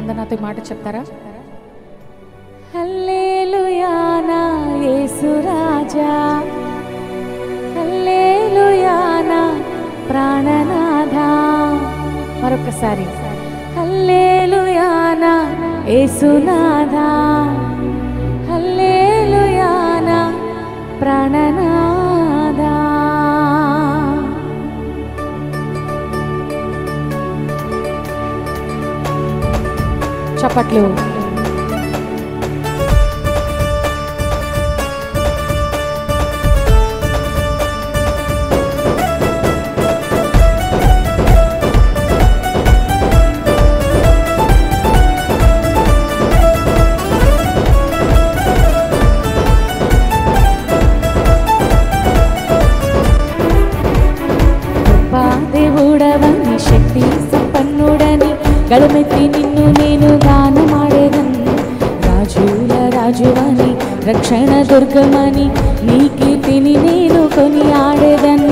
అందరు నాతో మాట చెప్తారా? హల్లెలూయా నా యేసు రాజా, హల్లెలూయా నా ప్రాణనాథా. మరొకసారి హల్లెలూయా నా యేసునాథా, హల్లెలూయా నా ప్రాణనాథా. చప్పట్లు. దేవుడవని శక్తి సంపన్నుడని గళమెత్తి నిన్ను నేను గానమాడేదన్. రాజుల రాజువని రక్షణ దుర్గమని నీ కీర్తిని నేను కొనియాడేదన్.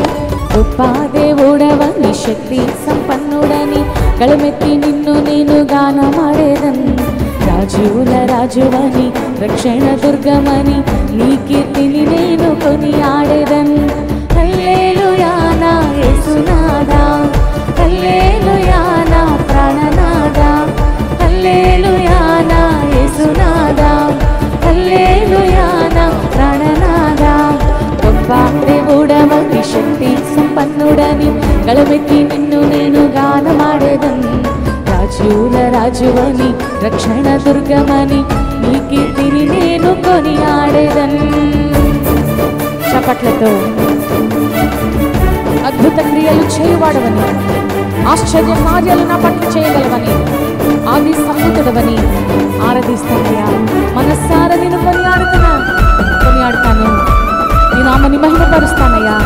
గొప్ప దేవుడవని శక్తి సంపన్నుడని గళమెత్తి నిన్ను నేను గానమాడేదన్. రాజుల రాజువని రక్షణ దుర్గమని నీ కీర్తిని నేను కొనియాడేదన్. హల్లెలూయా నా యేసునాథా, హల్లెలూయా నా ప్రాణనాథా, హల్లెలూయా నా యేసునాథా, హల్లెలూయా నా ప్రాణనాథా. గొప్ప దేవుడవని శక్తి సంపన్నుడని గళమెత్తి నిన్ను నేను గానమాడేదన్. రాజుల రాజువని రక్షణ దుర్గమని నీ కీర్తిని నేను కొనియాడేదన్. చప్పట్లతో అద్భుత క్రియలు చేయువాడవని, ఆశ్చర్య కార్యాలు నా పట్ల చేయగలవని, ఆది సంబుతుడవని ఆరాధిస్తానయ్యా. మనస్సారా నేను కొనియాడుతాను, నీ నామని మహిమపరుస్తానయ్యా.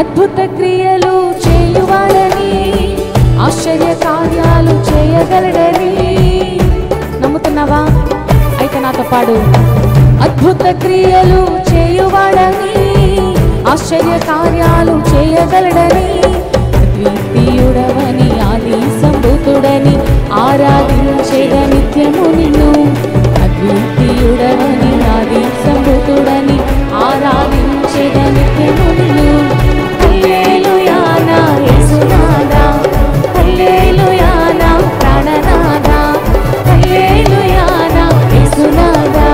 అద్భుత క్రియలు చేయువాడని, ఆశ్చర్య కార్యాలు చేయగలడని. నమ్ముతున్నావా? అయితే నాతో పాడు. అద్భుత క్రియలు చేయువాడని, ఆశ్చర్య కార్యాలు చేయగలడని, ద్వితీయుడవని ఆది సంభూతుడని ఆరాధించేద నిత్యము నిన్ను. అద్వితీయుడవని ఆది సంభూతుడని ఆరాధించేద నిత్యము నిన్ను. హల్లెలూయా నా యేసునాథా, హల్లెలూయా నా ప్రాణనాథా, హల్లెలూయా నా యేసునాథా,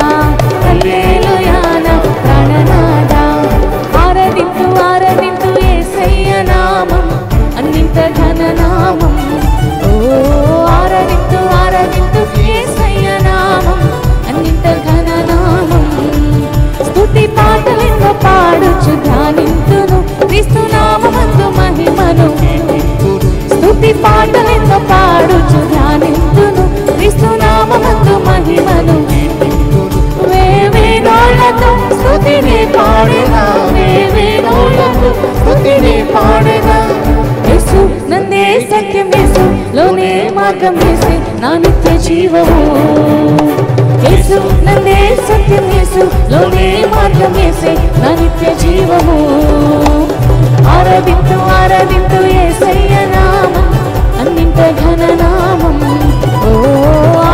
హల్లెలూయా నా ప్రాణనాథా. ఆరాధింతు ఆరాధింతు యేసయ్య నామం, అన్నింత ఘన నామం. ఓ ఆరాధింతు ఆరాధింతు యేసయ్య నామం, అన్నింత ఘన నామం. స్తుతి పాటలెన్నో పాడుచు ధ్యానింతును క్రీస్తు నామమందు మహిమను. స్తుతి పాటలెన్నో పాడుచు ధ్యానింతును క్రీస్తు నామమందు మహిమను. వేవేనోళ్ళతో స్తుతిని పాడెదా, వేవేనోళ్ళతో స్తుతిని పాడెదా. యేసు నందే సత్యం, యేసు లోనే మార్గం, యేసే నా నిత్య జీవము. యేసు నందే సత్యం, యేసు లోనే మార్గం, యేసే నా నిత్య జీవము. ఆరాధింతు ఆరాధింతు యేసయ్య నామం, అన్నింత ఘన నామం. ఓ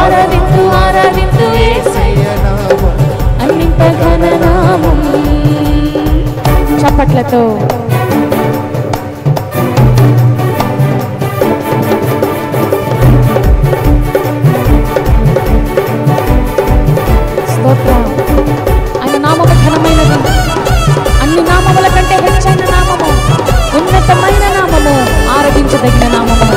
ఆరాధింతు ఆరాధింతు యేసయ్య నామం, అన్నింత ఘన నామం. చప్పట్లతో ఆయన నామము ఘనమైనది, అన్ని నామముల కంటే హెచ్చైన నామము, ఉన్నతమైన నామము, ఆరాధించదగిన నామము.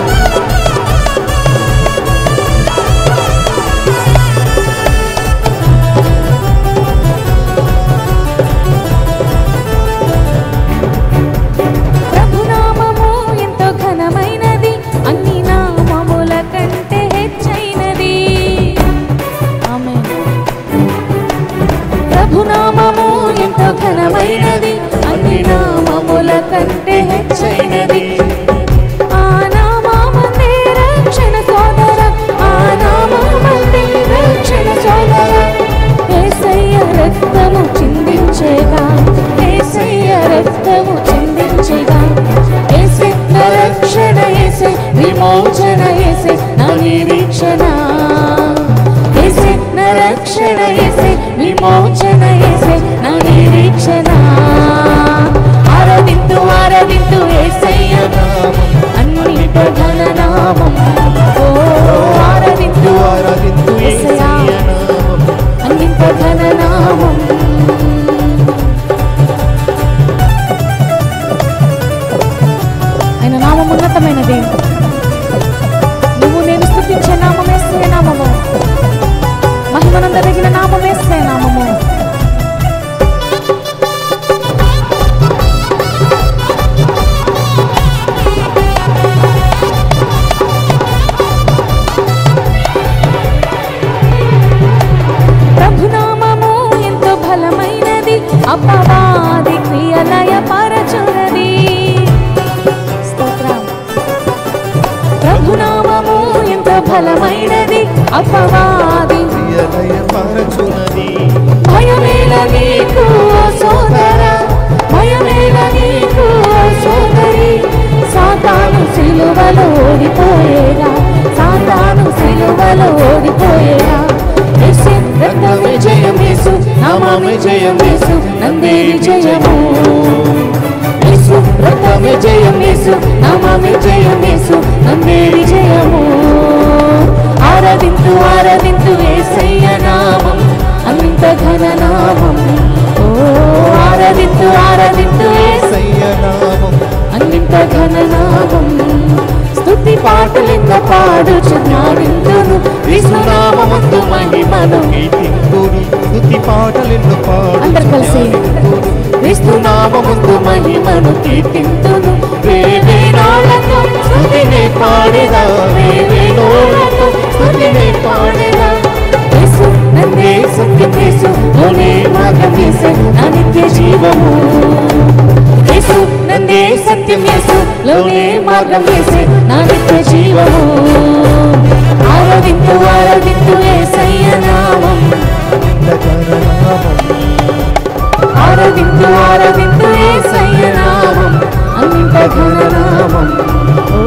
ప్రభునామము ఎంతో ఘనమైనది, అన్ని నామముల కంటే హెచ్చైనది. ఆమేన్. ప్రభునామము ఎంతో ఘనమైనది, అన్ని అన్ని నామముల కంటే హెచ్చైనది. ఆ నామమందే రక్షణ సోదర, ఆ నామమందే రక్షణ సోదర. యేసయ్య రక్తము చిందించేగా, యేసయ్య రక్తము చిందించేగా. యేసే నా రక్షణ, యేసే విమోచన, యేసే నా నిరీక్షణ. యేసే నా రక్షణ, యేసే విమోచన, యేసే నా నిరీక్షణ. ఆరాధింతు ఆరాధింతు యేసయ్య నామం, అన్నిట ఘన నామం. ఓ ఆరాధింతు ఆరాధింతు యేసయ్య నామం, అన్నిట ఘన నామం. ఆయన నామం ఉన్నతమైనది. నువ్వు నేను స్తుతించే నామం యేసయ్య నామము, మహిమనందదగిన నామం యేసయ్య నామము. ప్రభునామము ఎంతో బలమైనది, అపవాది క్రియలయ పరచునది. స్తోత్రం. ప్రభునామము ఎంతో బలమైనది, అపవాది క్రియలయ పరచునది. భయమేల నీకు సోదర, భయమేల నీకు సోదరి. సాతాను సిలువలో ఓడిపోయేరా, సాతాను సిలువలో ఓడిపోయేరా. యేసు రక్తమే జయం, యేసు నామమే జయం, యేసు నందే విజయము. యేసు రక్తమే జయం, యేసు నామమే జయం, యేసు నందే విజయము. ఆరాధింతు ఆరాధింతు యేసయ్య నామం, అనంత ఘన నామం. ఓ ఆరాధింతు ఆరాధింతు యేసయ్య నామం, అనంత ఘన నామం. స్తుతి పాటలింద పాడుచున్నాడింతును, విష్ణునామమందు మహిమను కీర్తింతును. స్తుతి పాటలింద పాడు, అందరు కలిసి విష్ణునామమందు మహిమను కీర్తింతును. వేవేనాలతో స్తుతినే పాడేదా, వేవేనాలతో స్తుతినే పాడేదా. యేసు నందే సత్యం, యేసు లోనే మార్గం, యేసే నా నిత్య జీవము. యేసు నందే సత్యం, యేసు లోనే మార్గం, యేసే నా నిత్య జీవము. ఆరాధింతు ఆరాధింతు యేసయ్య నామం, ఆరాధింతు ఆరాధింతు యేసయ్య నామం, అనంత ఘన నామం. ఓ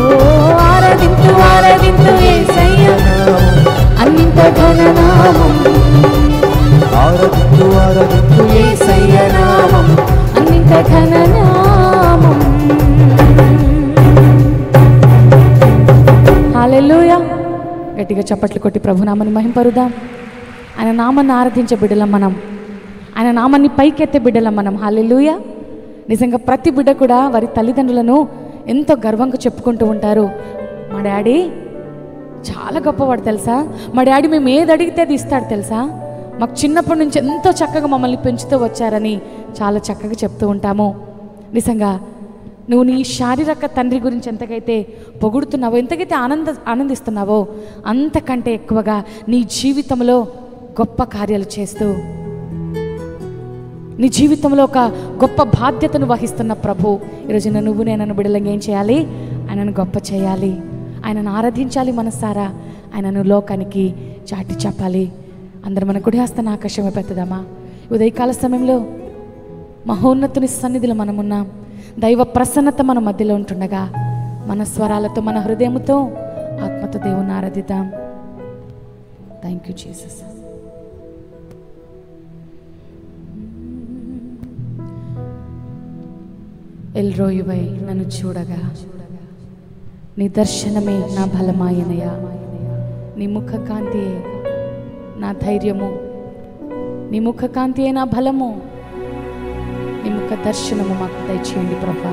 ఆరాధింతు ఆరాధింతు యేసయ్య నామం, అనంత ఘన నామం. ఆరాధింతు ఆరాధింతు యేసయ్య నామం, అనంత ఘన నామం. హల్లెలూయా. గట్టిగా చప్పట్లు కొట్టి ప్రభునామాన్ని మహింపరుదాం. ఆయన నామాన్ని ఆరాధించే బిడ్డలం మనం, ఆయన నామాన్ని పైకెత్తే బిడ్డలం మనం. హల్లెలూయా. నిజంగా ప్రతి బిడ్డ కూడా వారి తల్లిదండ్రులను ఎంతో గర్వంగా చెప్పుకుంటూ ఉంటారు. మా డాడీ చాలా గొప్పవాడు తెలుసా, మా డాడీ మేము ఏది అడిగితే అది ఇస్తాడు తెలుసా, మాకు చిన్నప్పటి నుంచి ఎంతో చక్కగా మమ్మల్ని పెంచుతూ వచ్చారని చాలా చక్కగా చెప్తూ ఉంటాము. నిజంగా నువ్వు నీ శారీరక తండ్రి గురించి ఎంతకైతే పొగుడుతున్నావో, ఎంతకైతే ఆనందిస్తున్నావో, అంతకంటే ఎక్కువగా నీ జీవితంలో గొప్ప కార్యాలు చేస్తూ, నీ జీవితంలో ఒక గొప్ప బాధ్యతను వహిస్తున్న ప్రభు ఈరోజు నువ్వు నేను బిడ్డలంగా ఏం చేయాలి? ఆయనను గొప్ప చేయాలి, ఆయనను ఆరాధించాలి మనసారా, ఆయనను లోకానికి చాటి చెప్పాలి. అందరూ మన కుడి హస్తాన్ని ఆకాశమే పెద్దదామా. ఉదయకాల సమయంలో మహోన్నతుని సన్నిధిలో మనమున్నాం. దైవ ప్రసన్నత మన మధ్యలో ఉంటుండగా మన స్వరాలతో, మన హృదయంతో, ఆత్మతో దేవుని ఆరాధిద్దాం. Thank you Jesus. ఎల్రోయువై నన్ను చూడగా నీ దర్శనమే నా బలమాయనయా, నీ ముఖ కాంతియే నా ధైర్యము, నీ ముఖ కాంతియే నా బలము, నీ ముఖ దర్శనము మాకు దయచేయండి ప్రభా.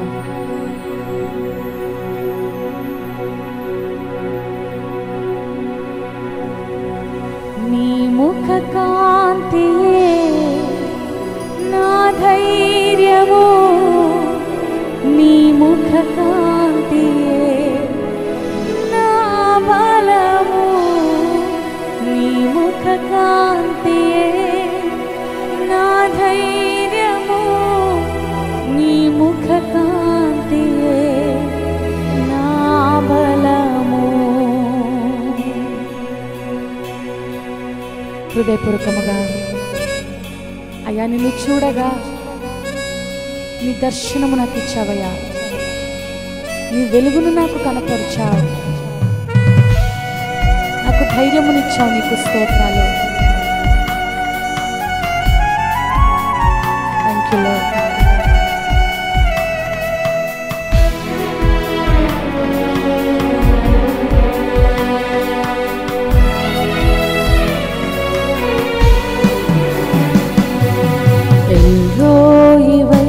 నీ ముఖ కాంతియే నా ధైర్యము, నీ ముఖ కాంతియే నా బలము, నీ ముఖ కాంతియే నా ధైర్యము, నీ హృదయపూర్వకముగా అయ్యా నిన్ను చూడగా నీ దర్శనము నాకు ఇచ్చావయ్యా, నీ వెలుగును నాకు కనపరిచావు, నాకు ధైర్యమునిచ్చావు. నీకు స్తోత్రాలు. Thank you lord. ఎల్రోయివై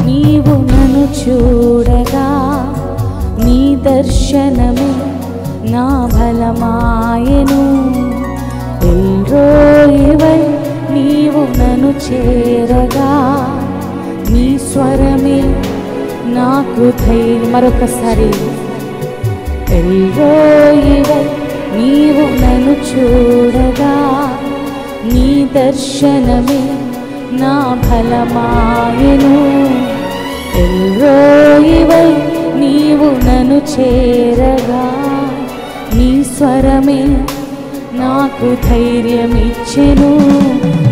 నీవు నన్ను చూడగా నీ దర్శనమే నా బలమాయెను. ఎల్రోయివై నీవు నన్ను చేరగా నీ స్వరమే నాకు ధైర్యం. మరొకసారి ఎల్రోయివై నీవు నన్ను చూడగా నీ దర్శనమే నా బలమాయెను. ఎల్రోయివై నీవు నన్ను చేరగా నీ స్వరమే నాకు ధైర్యమిచ్చెను.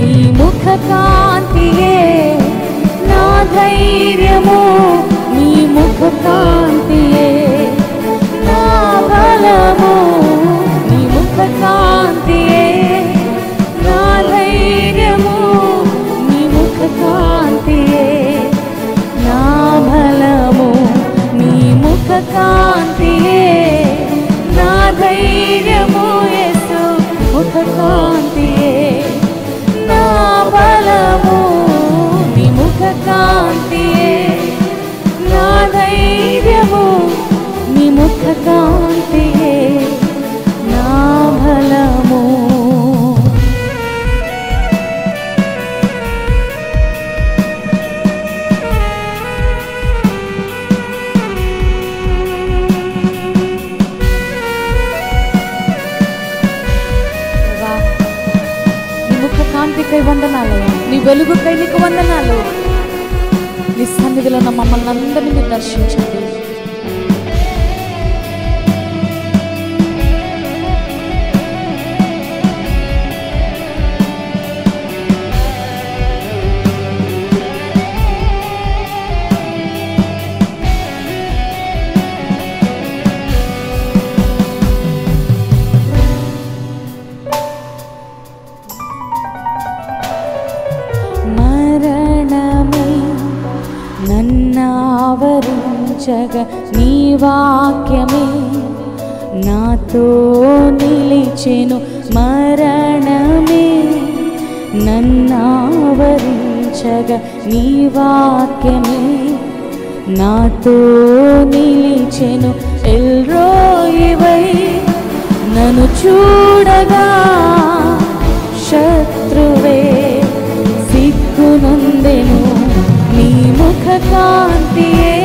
నీ ముఖ కాంతియే నా ధైర్యము, నీ ముఖ కాంతియే నా బలము, నీ ముఖ కాంతియే నా ధైర్యము, నీ ముఖ కాంతియే నా బలము, నీ ముఖ కాంతియే నా ధైర్యము. యేసు ముఖ కాంతియే నా బలము, నీ ముఖ కాంతియే నా ధైర్యము, నీ ముఖ కాంతియే నా బలము. కాంతికై వందనాలు, నీ వెలుగుకై నీకు వందనాలు. నీ సన్నిధిలో ఉన్న మమ్మల్ని అందరినీ మీరు దర్శించండి. నన్నావరించగా నీ వాక్యమే నాతో నిలిచెను. మరణమే నన్నావరించగా నీ వాక్యమే నాతో నిలిచెను. ఎల్రోయివై నన్ను చూడగా శత్రువే సిగ్గునొందెను. నీ ముఖ కాంతియే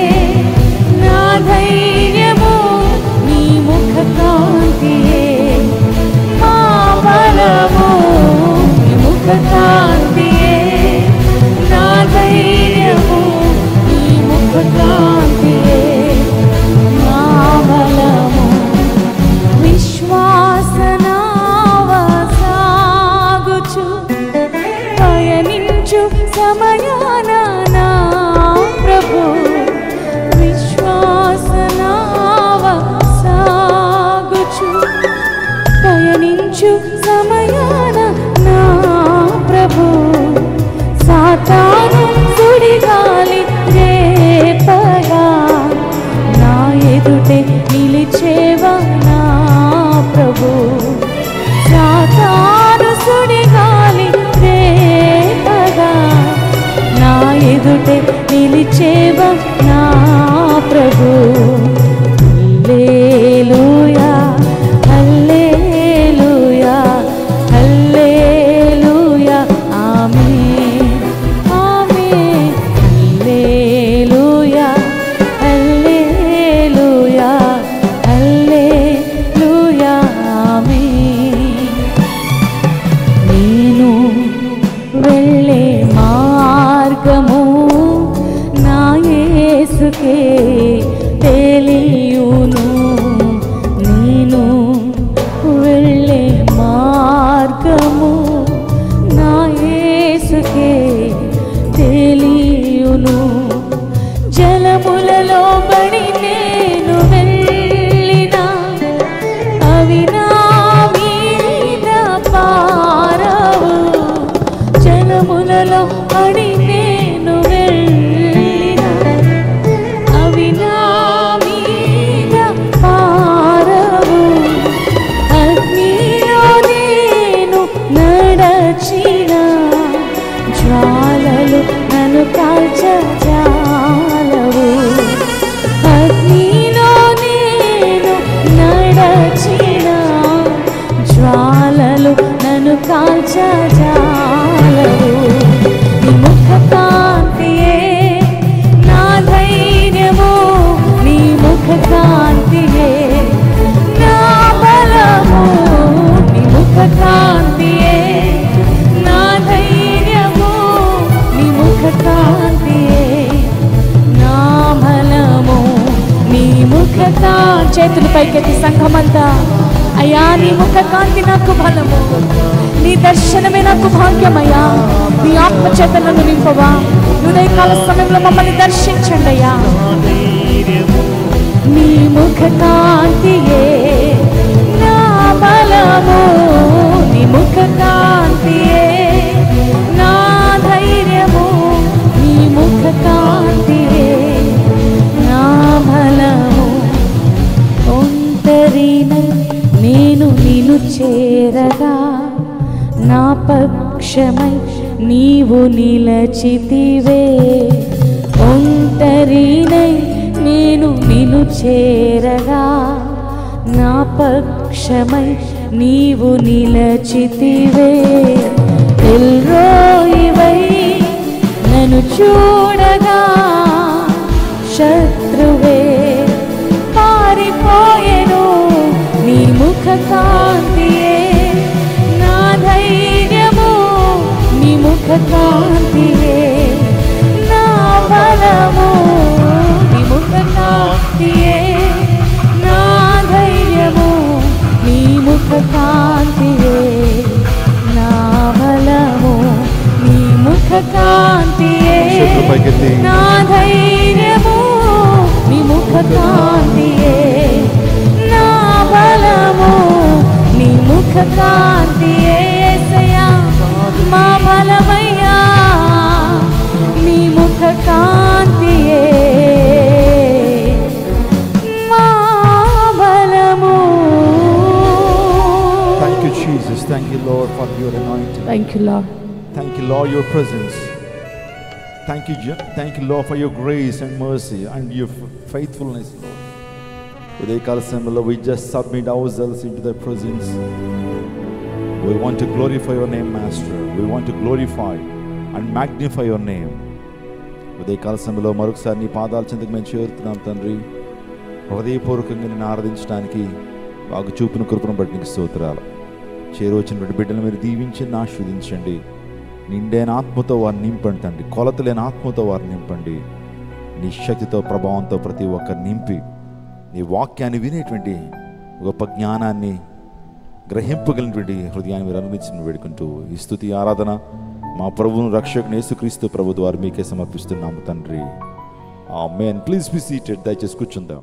నా ధైర్యము, నీ ముఖ కాంతియే మా బలము, నీ ముఖ కాంతియే నా ధైర్యము, నీ ముఖ కాంతియే మా బలము. విశ్వాసనావ సాగుచు పయనించు సమయాన నా ప్రభు, విశ్వాసనావ సాగుచు పయనించు సమయాన నా ప్రభు, సాతాను సుడిగాలి రేపగా నా ఎదుటే నిలిచేవా నా ప్రభు, సాతాను సుడిగాలి రేపగా నా ఎదుటే నిలిచేవా నా ప్రభు. హల్లెలూయా హల్లెలూయా హల్లెలూయా ఆమేన్ ఆమేన్. హల్లెలూయా హల్లెలూయా హల్లెలూయా ఆమేన్. నేను వెళ్ళే మార్గము నా యేసుకే తెలియును. నేను వెళ్ళే మార్గము తీరును. జలములలో బడి నేను వెళ్ళినా అవి నా మీద పారవు. జలములలో బడి నేను వెళ్ళినా అవి నా మీద పారవు. అగ్నిలో నేను నడచినా జ్వాలలు నన్ను కాల్చజాలవు. అగ్నిలో నేను నడచినా జ్వాలలు నన్ను కాల్చజాలవు. నీ ముఖ కాంతియే నా ధైర్యము, నీ ముఖ కాంతియే నా బలము. నీ ముఖ కాంతియే నా ధైర్యము, నీ ముఖ కాంతియే నా బలము. నీ ముఖ కాంతి చేతులు పైకెత్తి సంఘమంతా, అయ్యా నీ ముఖ కాంతి నాకు బలము, నీ దర్శనమే నాకు భాగ్యమయ్యా. నీ ఆత్మచేత నన్ను నింపవా. ఉదయకాల సమయంలో మమ్మల్ని దర్శించండి అయ్యా. నీ ముఖ కాంతియే నా బలము, నీ ముఖ కాంతియే నా ధైర్యము, నీ ముఖ కాంతియే నా బలము. ఒంటరినై నేను నిన్ను చేరగా నా పక్షమై నీవు నిలచితివే. ఒంటరినై నేను నిన్ను చేరగా నా పక్షమై నీవు నిలచితివే. ఎల్రోయివై నన్ను చూడగా శత్రువే పారిపోయెను. నీ ముఖ కాంతియే నా ధైర్యము, నీ ముఖ కాంతియే నా బలము. నీ ముఖ కాంతియే నా ధైర్యము, నీ ముఖ కాంతియే నా బలము. నీ ముఖ కాంతియే నా ధైర్యము, నీ ముఖ కాంతియే నా బలము. నీ ముఖ కాంతియే యేసయ్యా మా బలమయ్యా. నీ ముఖ కాంతియే మా బలము. Thank you, Jesus. Thank you, Lord, for your anointing. Thank you, Lord. Thank you, Lord, your presence. Thank you, Lord, for your grace and mercy and your faithfulness, Lord. Udayakala samayalo we just submit ourselves into thy presence. We want to glorify your name, Master. We want to glorify and magnify your name. Udayakala samayalo marokasari నీ పాదాల చెంతకు మేము చేరుతున్నాం తండ్రి. హృదయపూర్వకంగా నిన్ను ఆరాధించడానికి బాగు చూపిన కృపను బట్టి నీకు స్తోత్రాలు. చేరువచ్చినటువంటి బిడ్డలు మీరు దీవించండి, ఆశీర్వదించండి. నిండైన ఆత్మతో వారిని నింపండి తండ్రి. కొలతలేని ఆత్మతో వారిని నింపండి. నీ శక్తితో ప్రభావంతో ప్రతి ఒక్కరు నింపి నీ వాక్యాన్ని వినేటువంటి గొప్ప జ్ఞానాన్ని గ్రహింపగలిగినటువంటి హృదయాన్ని మీరు అనుమతించి వేడుకుంటూ ఈ స్తుతి ఆరాధన మా ప్రభువును రక్షకుని యేసుక్రీస్తు ప్రభు ద్వారా మీకే సమర్పిస్తున్నాము తండ్రి. ఆమేన్. Please be seated. దయచేసి కూర్చుందాం.